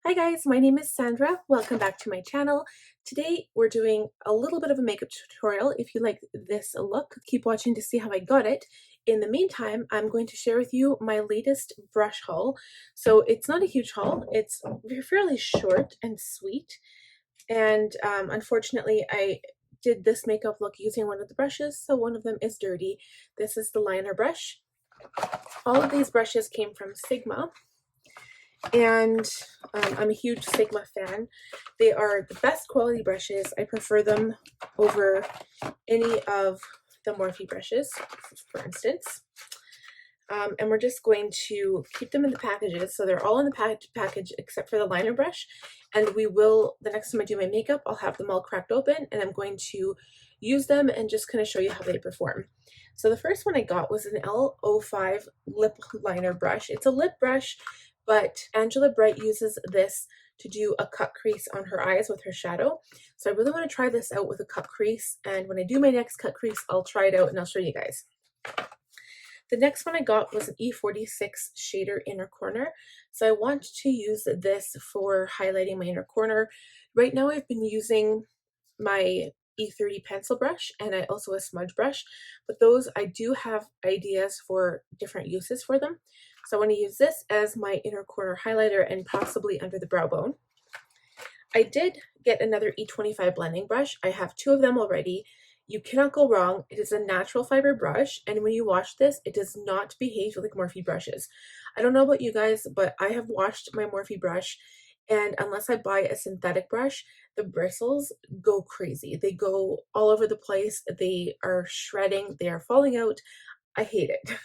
Hi guys, my name is Sandra. Welcome back to my channel. Today we're doing a little bit of a makeup tutorial. If you like this look, keep watching to see how I got it. In the meantime, I'm going to share with you my latest brush haul. So it's not a huge haul, it's fairly short and sweet. And unfortunately, I did this makeup look using one of the brushes, so one of them is dirty. This is the liner brush. All of these brushes came from Sigma. And I'm a huge Sigma fan. They are the best quality brushes. I prefer them over any of the Morphe brushes, for instance. And we're just going to keep them in the packages. So they're all in the package except for the liner brush. And we will, the next time I do my makeup, I'll have them all cracked open and I'm going to use them and just kind of show you how they perform. So the first one I got was an L05 Lip Liner brush. It's a lip brush, but Angela Bright uses this to do a cut crease on her eyes with her shadow. So I really want to try this out with a cut crease, and when I do my next cut crease, I'll try it out and I'll show you guys. The next one I got was an E46 shader inner corner. So I want to use this for highlighting my inner corner. Right now I've been using my E30 pencil brush and I also a smudge brush, but those I do have ideas for different uses for them. So I want to use this as my inner corner highlighter and possibly under the brow bone. I did get another E25 blending brush. I have two of them already. You cannot go wrong. It is a natural fiber brush, and when you wash this, it does not behave like Morphe brushes. I don't know about you guys, but I have washed my Morphe brush, and unless I buy a synthetic brush, the bristles go crazy. They go all over the place. They are shredding. They are falling out. I hate it.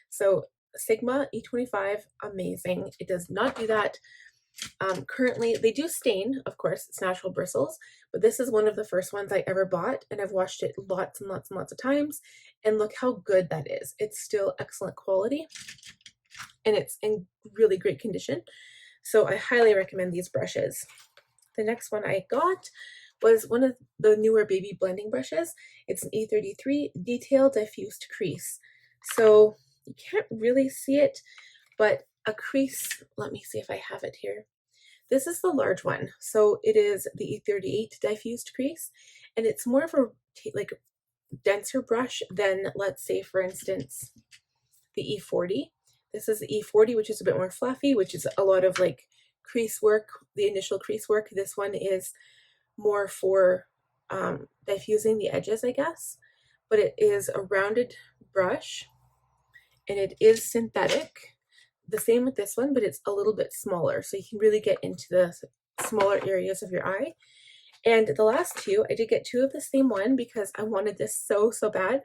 So Sigma E25, amazing. It does not do that. Currently, they do stain, of course, it's natural bristles, but this is one of the first ones I ever bought, and I've washed it lots and lots and lots of times, and look how good that is. It's still excellent quality, and it's in really great condition, so I highly recommend these brushes. The next one I got was one of the newer baby blending brushes. It's an E33 Detailed Diffused Crease. So you can't really see it, but a crease, let me see if I have it here. This is the large one. So it is the E38 diffused crease, and it's more of a like denser brush than, let's say, for instance, the E40. This is the E40, which is a bit more fluffy, which is a lot of like crease work, the initial crease work. This one is more for diffusing the edges, I guess, but it is a rounded brush and it is synthetic. The same with this one, but it's a little bit smaller, so you can really get into the smaller areas of your eye. And the last two, I did get two of the same one because I wanted this so bad,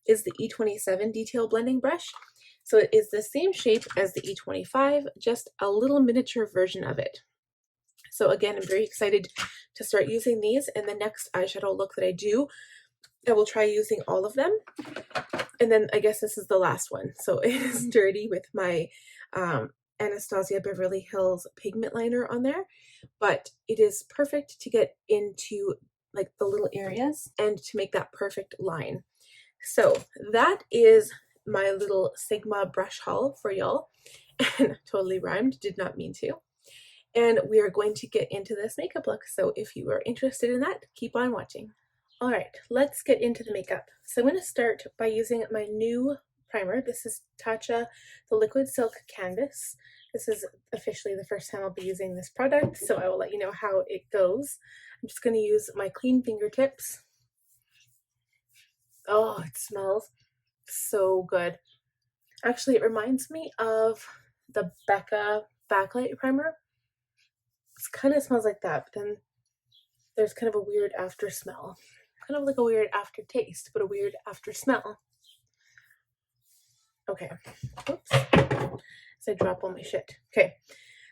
is the E27 Detailed Blending brush. So it is the same shape as the E25, just a little miniature version of it. So again, I'm very excited to start using these, and the next eyeshadow look that I do, I will try using all of them. And then I guess this is the last one. So it is dirty with my Anastasia Beverly Hills Pigment liner on there, but it is perfect to get into like the little areas and to make that perfect line. So that is my little Sigma brush haul for y'all, and totally rhymed, did not mean to. And we are going to get into this makeup look. So if you are interested in that, keep on watching. All right, let's get into the makeup. So I'm going to start by using my new primer. This is Tatcha, the Liquid Silk Canvas. This is officially the first time I'll be using this product, so I will let you know how it goes. I'm just going to use my clean fingertips. Oh, it smells so good. Actually, it reminds me of the Becca Backlight Primer. It kind of smells like that, but then there's kind of a weird after smell. Kind of like a weird aftertaste, but a weird after smell. Okay, oops, so I drop all my shit. Okay,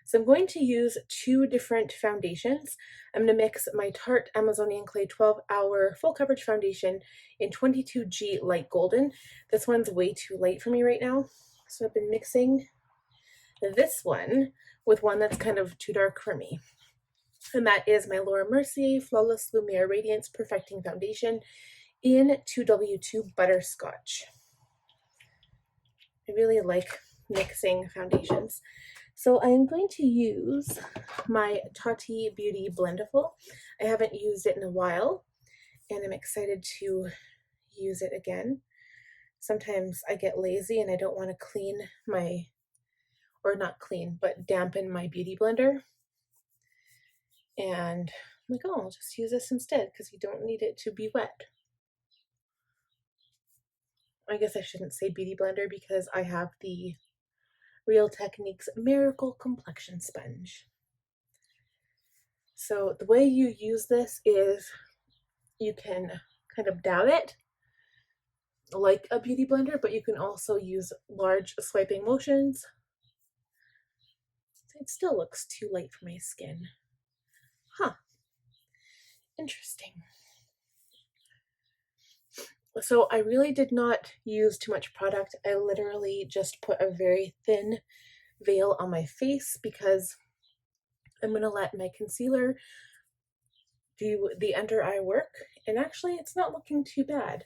so I'm going to use two different foundations. I'm going to mix my Tarte Amazonian Clay 12-Hour Full Coverage Foundation in 22G Light Golden. This one's way too light for me right now, so I've been mixing this one with one that's kind of too dark for me. And that is my Laura Mercier Flawless Lumiere Radiance Perfecting Foundation in 2W2 Butterscotch. I really like mixing foundations. So I am going to use my Tati Beauty Blendiful. I haven't used it in a while, and I'm excited to use it again. Sometimes I get lazy and I don't want to clean my, or not clean, but dampen my beauty blender. And I'm like, oh, I'll just use this instead because you don't need it to be wet. I guess I shouldn't say beauty blender because I have the Real Techniques Miracle Complexion Sponge. So the way you use this is you can kind of dab it like a beauty blender, but you can also use large swiping motions. It still looks too light for my skin. Huh. Interesting. So I really did not use too much product. I literally just put a very thin veil on my face because I'm going to let my concealer do the under eye work. And actually, it's not looking too bad.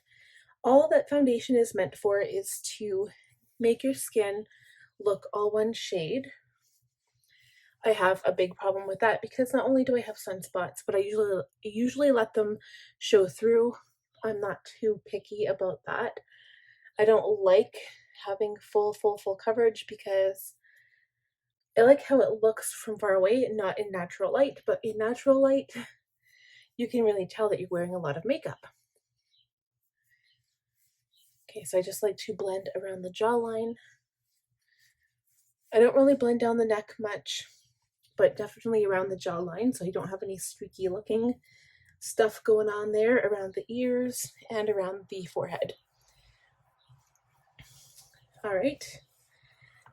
All that foundation is meant for is to make your skin look all one shade. I have a big problem with that because not only do I have sunspots, but I usually let them show through. I'm not too picky about that. I don't like having full coverage because I like how it looks from far away, not in natural light, but in natural light, you can really tell that you're wearing a lot of makeup. Okay, so I just like to blend around the jawline. I don't really blend down the neck much, but definitely around the jawline so you don't have any streaky looking stuff going on there around the ears and around the forehead. All right,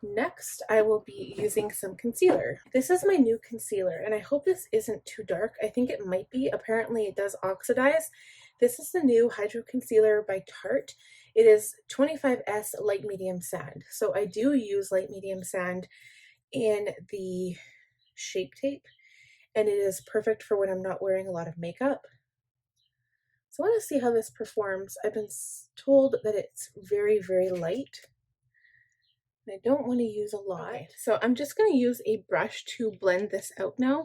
next I will be using some concealer. This is my new concealer and I hope this isn't too dark. I think it might be. Apparently it does oxidize. This is the new Hydroconcealer by Tarte. It is 25S Light Medium Sand. So I do use light medium sand in the Shape Tape, and it is perfect for when I'm not wearing a lot of makeup. So I want to see how this performs. I've been told that it's very light. I don't want to use a lot. Okay, so I'm just going to use a brush to blend this out now.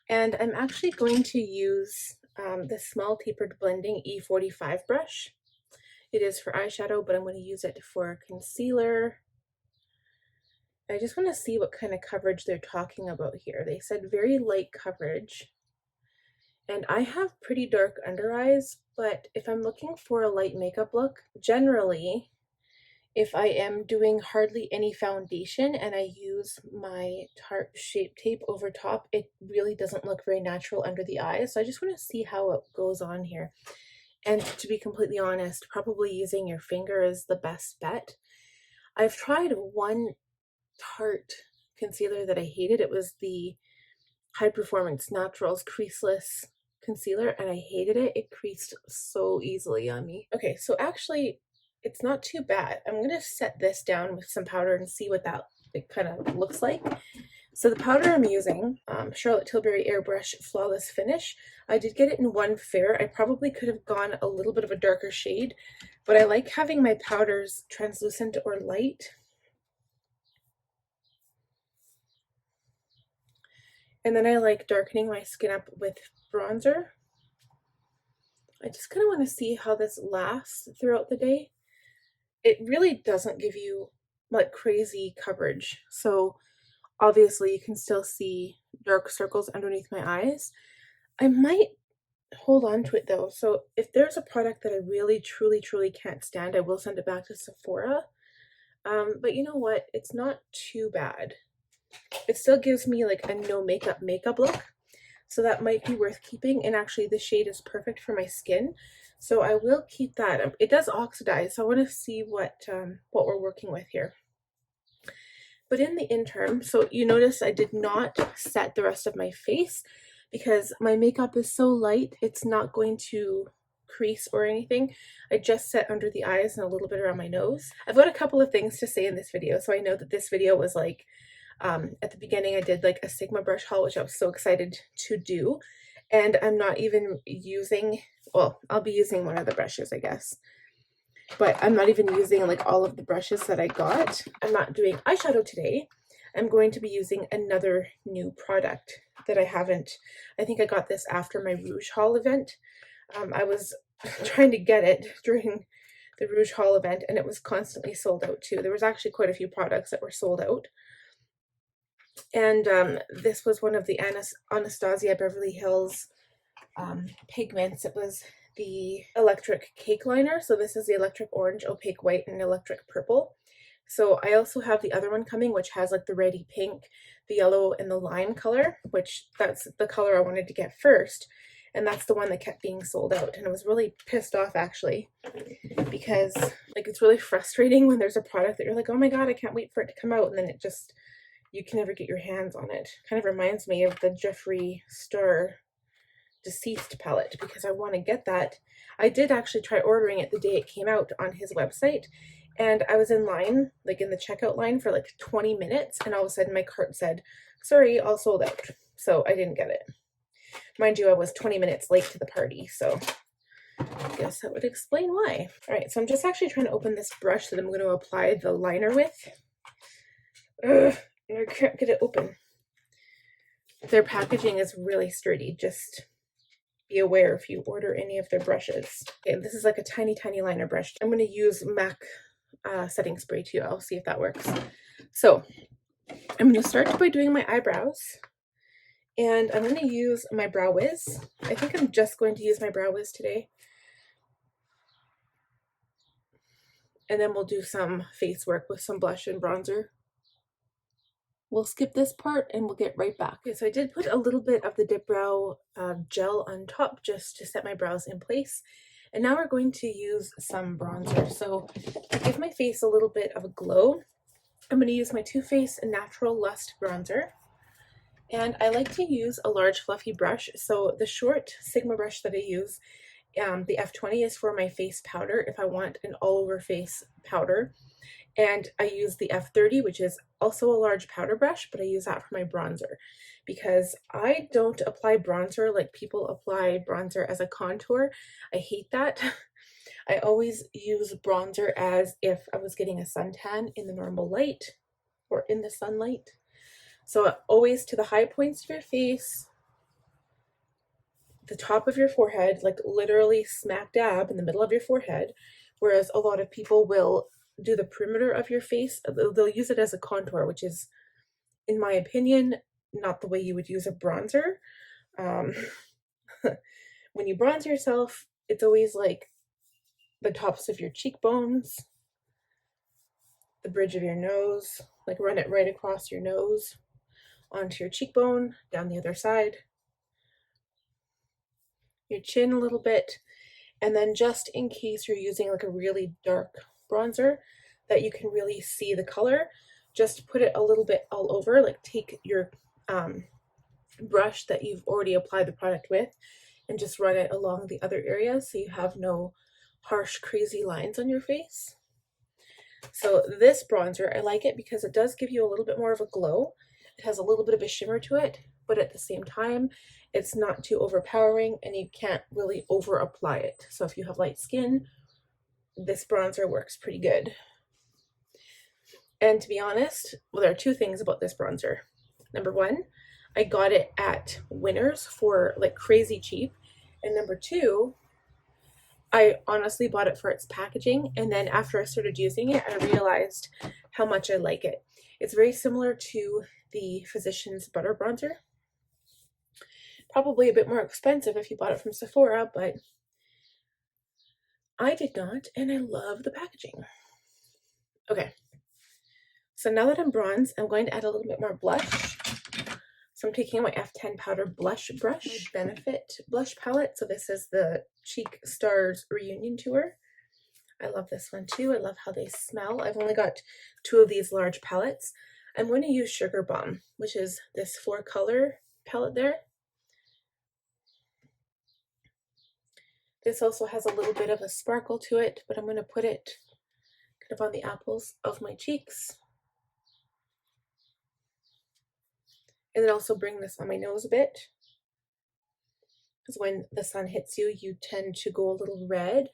And I'm actually going to use the small tapered blending E45 brush. It is for eyeshadow, but I'm going to use it for concealer. I just want to see what kind of coverage they're talking about here. They said very light coverage. And I have pretty dark under eyes, but if I'm looking for a light makeup look, generally, if I am doing hardly any foundation and I use my Tarte Shape Tape over top, it really doesn't look very natural under the eyes. So I just want to see how it goes on here. And to be completely honest, probably using your finger is the best bet. I've tried one Tarte concealer that I hated. It was the High Performance Naturals Creaseless concealer, and I hated it. It creased so easily on me. Okay, so actually, it's not too bad. I'm going to set this down with some powder and see what that kind of looks like. So the powder I'm using, Charlotte Tilbury Airbrush Flawless Finish. I did get it in one fair. I probably could have gone a little bit of a darker shade, but I like having my powders translucent or light. And then I like darkening my skin up with bronzer. I just kind of want to see how this lasts throughout the day. It really doesn't give you like crazy coverage. So obviously you can still see dark circles underneath my eyes. I might hold on to it though. So if there's a product that I really truly can't stand, I will send it back to Sephora. But you know what? It's not too bad. It still gives me like a no makeup look. So that might be worth keeping. And actually the shade is perfect for my skin. So I will keep that. It does oxidize. So I want to see what we're working with here. But in the interim, so you notice I did not set the rest of my face because my makeup is so light, it's not going to crease or anything. I just set under the eyes and a little bit around my nose. I've got a couple of things to say in this video. So I know that this video was like, at the beginning I did like a Sigma brush haul, which I was so excited to do. And I'm not even using, well, I'll be using one of the brushes, I guess. But I'm not even using like all of the brushes that I got. I'm not doing eyeshadow today. I'm going to be using another new product that I haven't. I think I got this after my Rouge haul event. I was trying to get it during the Rouge haul event, and it was constantly sold out too. There was actually quite a few products that were sold out. And this was one of the Anastasia Beverly Hills pigments. It was the electric cake liner. So this is the electric orange, opaque white, and electric purple. So I also have the other one coming, which has like the reddy pink, the yellow, and the lime color, which that's the color I wanted to get first. And that's the one that kept being sold out. And I was really pissed off actually, because like it's really frustrating when there's a product that you're like, oh my God, I can't wait for it to come out. And then it just, you can never get your hands on it. Kind of reminds me of the Jeffree Star Deceased palette, because I want to get that. I did actually try ordering it the day it came out on his website, and I was in line, like in the checkout line for like 20 minutes, and all of a sudden my cart said, sorry, all sold out. So I didn't get it. Mind you, I was 20 minutes late to the party, so I guess that would explain why. All right, so I'm just actually trying to open this brush that I'm going to apply the liner with. Ugh, I can't get it open. Their packaging is really sturdy. Just be aware if you order any of their brushes. Okay, this is like a tiny, tiny liner brush. I'm going to use MAC setting spray too. I'll see if that works. So I'm going to start by doing my eyebrows. And I'm going to use my Brow Whiz. I think I'm just going to use my Brow Whiz today. And then we'll do some face work with some blush and bronzer. We'll skip this part and we'll get right back. Okay, so I did put a little bit of the Dip Brow gel on top just to set my brows in place. And now we're going to use some bronzer. So to give my face a little bit of a glow, I'm going to use my Too Faced Natural Lust bronzer. And I like to use a large fluffy brush. So the short Sigma brush that I use, the F20, is for my face powder if I want an all over face powder. And I use the F30, which is also a large powder brush, but I use that for my bronzer because I don't apply bronzer like people apply bronzer as a contour. I hate that. I always use bronzer as if I was getting a suntan in the normal light or in the sunlight. So always to the high points of your face, the top of your forehead, like literally smack dab in the middle of your forehead, whereas a lot of people will do the perimeter of your face. They'll use it as a contour, which is, in my opinion, not the way you would use a bronzer. When you bronze yourself, it's always like the tops of your cheekbones, the bridge of your nose, like run it right across your nose, onto your cheekbone, down the other side, your chin a little bit, and then just in case you're using like a really dark bronzer that you can really see the color, just put it a little bit all over. Like take your brush that you've already applied the product with and just run it along the other areas so you have no harsh crazy lines on your face. So this bronzer, I like it because it does give you a little bit more of a glow. It has a little bit of a shimmer to it, but at the same time it's not too overpowering and you can't really over apply it. So if you have light skin, this bronzer works pretty good. And to be honest, well, there are two things about this bronzer. Number one, I got it at Winners for like crazy cheap. And number two, I honestly bought it for its packaging. And then after I started using it, I realized how much I like it. It's very similar to the Physicians Butter Bronzer. Probably a bit more expensive if you bought it from Sephora, but I did not, and I love the packaging. Okay, so now that I'm bronzed, I'm going to add a little bit more blush. So I'm taking my F10 powder blush brush, Benefit blush palette. So this is the Cheek Stars Reunion Tour. I love this one too. I love how they smell. I've only got 2 of these large palettes. I'm going to use Sugar Bomb, which is this 4-color palette there. This also has a little bit of a sparkle to it, but I'm going to put it kind of on the apples of my cheeks. And then also bring this on my nose a bit. Because when the sun hits you, you tend to go a little red,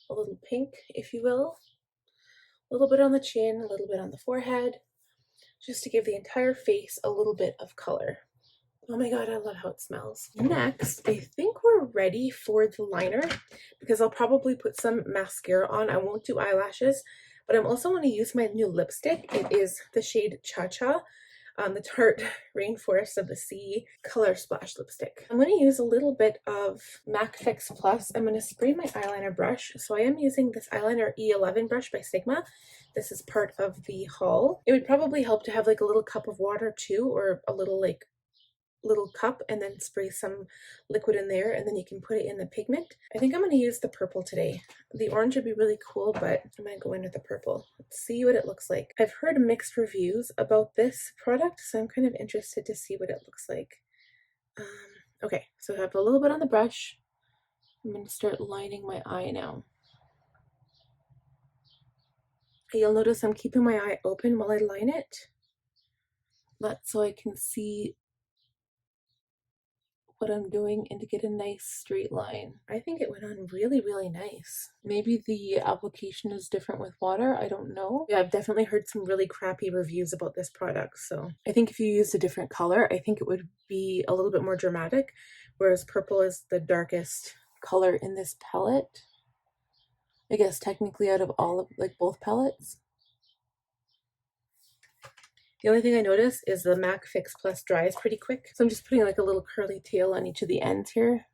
a little pink, if you will. A little bit on the chin, a little bit on the forehead. just to give the entire face a little bit of color. Oh my god, I love how it smells. Next, I think we're ready for the liner because I'll probably put some mascara on. I won't do eyelashes, but I'm also going to use my new lipstick. It is the shade Tatcha, the Tarte Rainforest of the Sea Color Splash lipstick. I'm going to use a little bit of MAC Fix Plus. I'm going to spray my eyeliner brush. So I am using this eyeliner E11 brush by Sigma. This is part of the haul. It would probably help to have like a little cup of water too, or a little cup, and then spray some liquid in there, and then you can put it in the pigment. I think I'm going to use the purple today. The orange would be really cool, but I'm going to go in with the purple. Let's see what it looks like. I've heard mixed reviews about this product, so I'm kind of interested to see what it looks like. Okay, so I have a little bit on the brush. I'm going to start lining my eye now. You'll notice I'm keeping my eye open while I line it. That's so I can see what I'm doing and to get a nice straight line. I think it went on really, really nice. Maybe the application is different with water, I don't know. Yeah, I've definitely heard some really crappy reviews about this product, so I think if you used a different color, I think it would be a little bit more dramatic, whereas purple is the darkest color in this palette. I guess technically out of all of, like, both palettes. The only thing I noticed is the MAC Fix Plus dries pretty quick. So I'm just putting like a little curly tail on each of the ends here.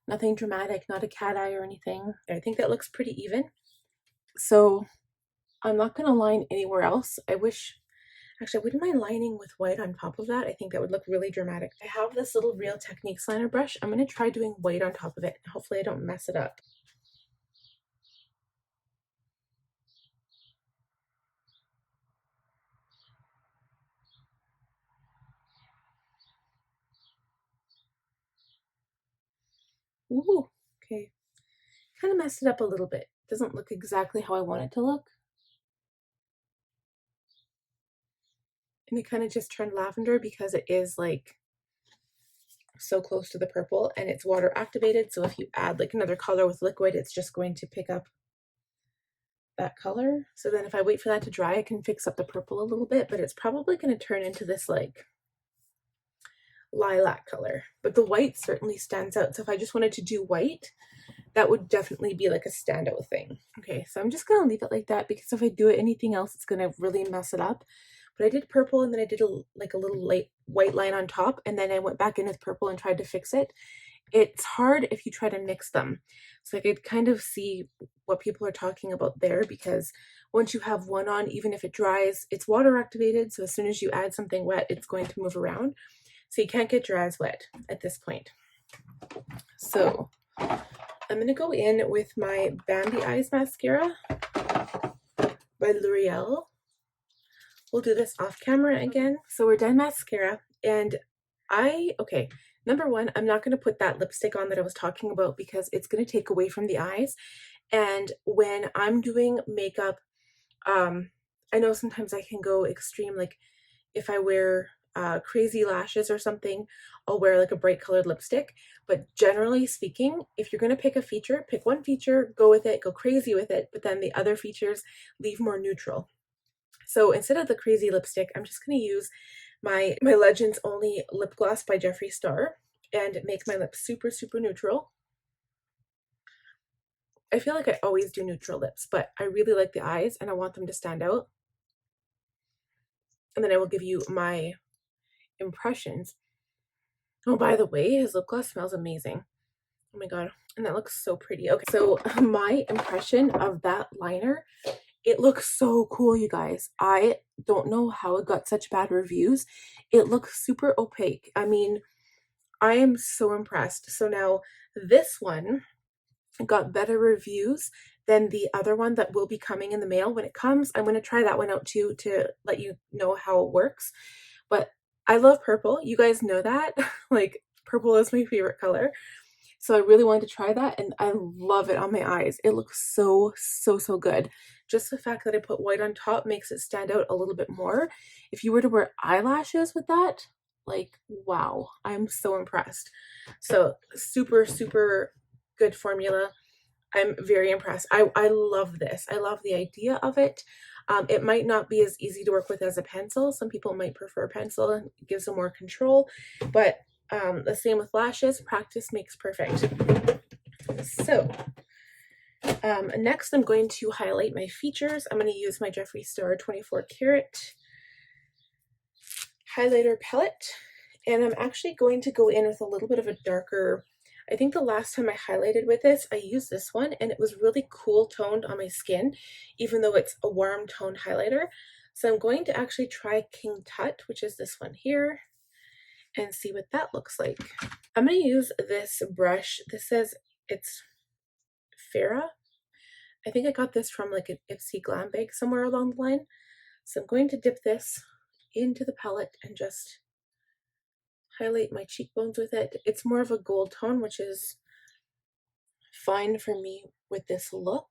Nothing dramatic, not a cat eye or anything. I think that looks pretty even. So I'm not going to line anywhere else. Actually, I wouldn't mind lining with white on top of that. I think that would look really dramatic. I have this little Real Techniques liner brush. I'm going to try doing white on top of it. Hopefully I don't mess it up. Ooh, okay. Kind of messed it up a little bit. Doesn't look exactly how I want it to look. And it kind of just turned lavender because it is like so close to the purple and it's water activated. So if you add like another color with liquid, it's just going to pick up that color. So then if I wait for that to dry, I can fix up the purple a little bit, but it's probably going to turn into this like lilac color. But the white certainly stands out. So if I just wanted to do white, that would definitely be like a standout thing. Okay, so I'm just going to leave it like that because if I do it anything else, it's going to really mess it up. But I did purple and then I did a little light white line on top, and then I went back in with purple and tried to fix it. It's hard if you try to mix them. So I could kind of see what people are talking about there, because once you have one on, even if it dries, it's water activated. So as soon as you add something wet, it's going to move around. So you can't get your eyes wet at this point. So I'm going to go in with my Bambi Eyes Mascara by Loreal. We'll do this off camera again. So we're done mascara, and okay, number one, I'm not going to put that lipstick on that I was talking about because it's going to take away from the eyes. And when I'm doing makeup, I know sometimes I can go extreme, like if I wear crazy lashes or something, I'll wear like a bright colored lipstick. But generally speaking, if you're going to pick a feature, pick one feature, go with it, go crazy with it, but then the other features leave more neutral. So instead of the crazy lipstick, I'm just going to use my Legends Only lip gloss by Jeffree Star and make my lips super, super neutral. I feel like I always do neutral lips, but I really like the eyes and I want them to stand out. And then I will give you my impressions. Oh, by the way, his lip gloss smells amazing. Oh my god, and that looks so pretty. Okay, so my impression of that liner, it looks so cool, you guys. I don't know how it got such bad reviews. It looks super opaque. I mean, I am so impressed. So now this one got better reviews than the other one that will be coming in the mail when it comes. I'm going to try that one out too to let you know how it works. But I love purple. You guys know that. Like, purple is my favorite color. So I really wanted to try that, and I love it on my eyes. It looks so, so, so good. Just the fact that I put white on top makes it stand out a little bit more. If you were to wear eyelashes with that, like, wow, I'm so impressed. So super, super good formula. I'm very impressed. I love this. I love the idea of it. It might not be as easy to work with as a pencil. Some people might prefer a pencil, and it gives them more control, but the same with lashes. Practice makes perfect. So next I'm going to highlight my features. I'm going to use my Jeffree Star 24 karat highlighter palette, and I'm actually going to go in with a little bit of a darker. I think the last time I highlighted with this, I used this one and it was really cool toned on my skin, even though it's a warm toned highlighter. So I'm going to actually try King Tut, which is this one here, and see what that looks like. I'm going to use this brush. This says it's Farah. I think I got this from like an Ipsy glam bag somewhere along the line. So I'm going to dip this into the palette and just highlight my cheekbones with it. It's more of a gold tone, which is fine for me with this look.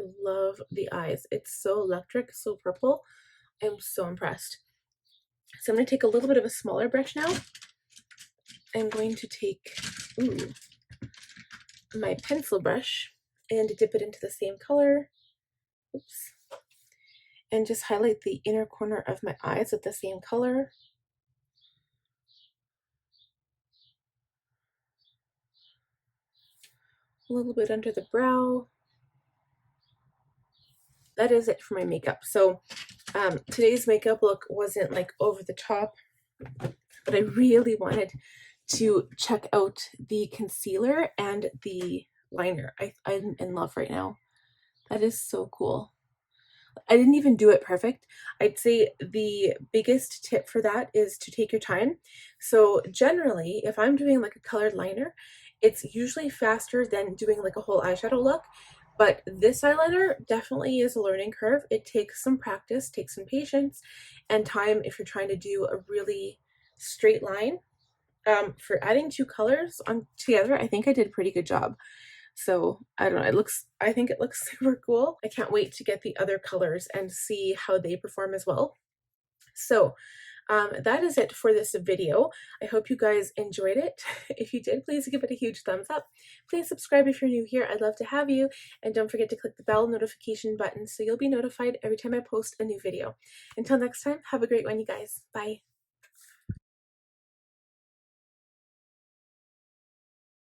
I love the eyes. It's so electric, so purple. I'm so impressed. So I'm going to take a little bit of a smaller brush now. I'm going to take my pencil brush and dip it into the same color. Oops. And just highlight the inner corner of my eyes with the same color. A little bit under the brow. That is it for my makeup. So today's makeup look wasn't like over the top, but I really wanted to check out the concealer and the liner. I'm in love right now. That is so cool. I didn't even do it perfect. I'd say the biggest tip for that is to take your time. So generally, if I'm doing like a colored liner, it's usually faster than doing like a whole eyeshadow look. But this eyeliner definitely is a learning curve. It takes some practice, takes some patience and time if you're trying to do a really straight line. For adding two colors on together, I think I did a pretty good job. So I don't know, I think it looks super cool. I can't wait to get the other colors and see how they perform as well. So that is it for this video. I hope you guys enjoyed it. If you did, please give it a huge thumbs up. Please subscribe if you're new here. I'd love to have you. And don't forget to click the bell notification button so you'll be notified every time I post a new video. Until next time, have a great one, you guys. Bye.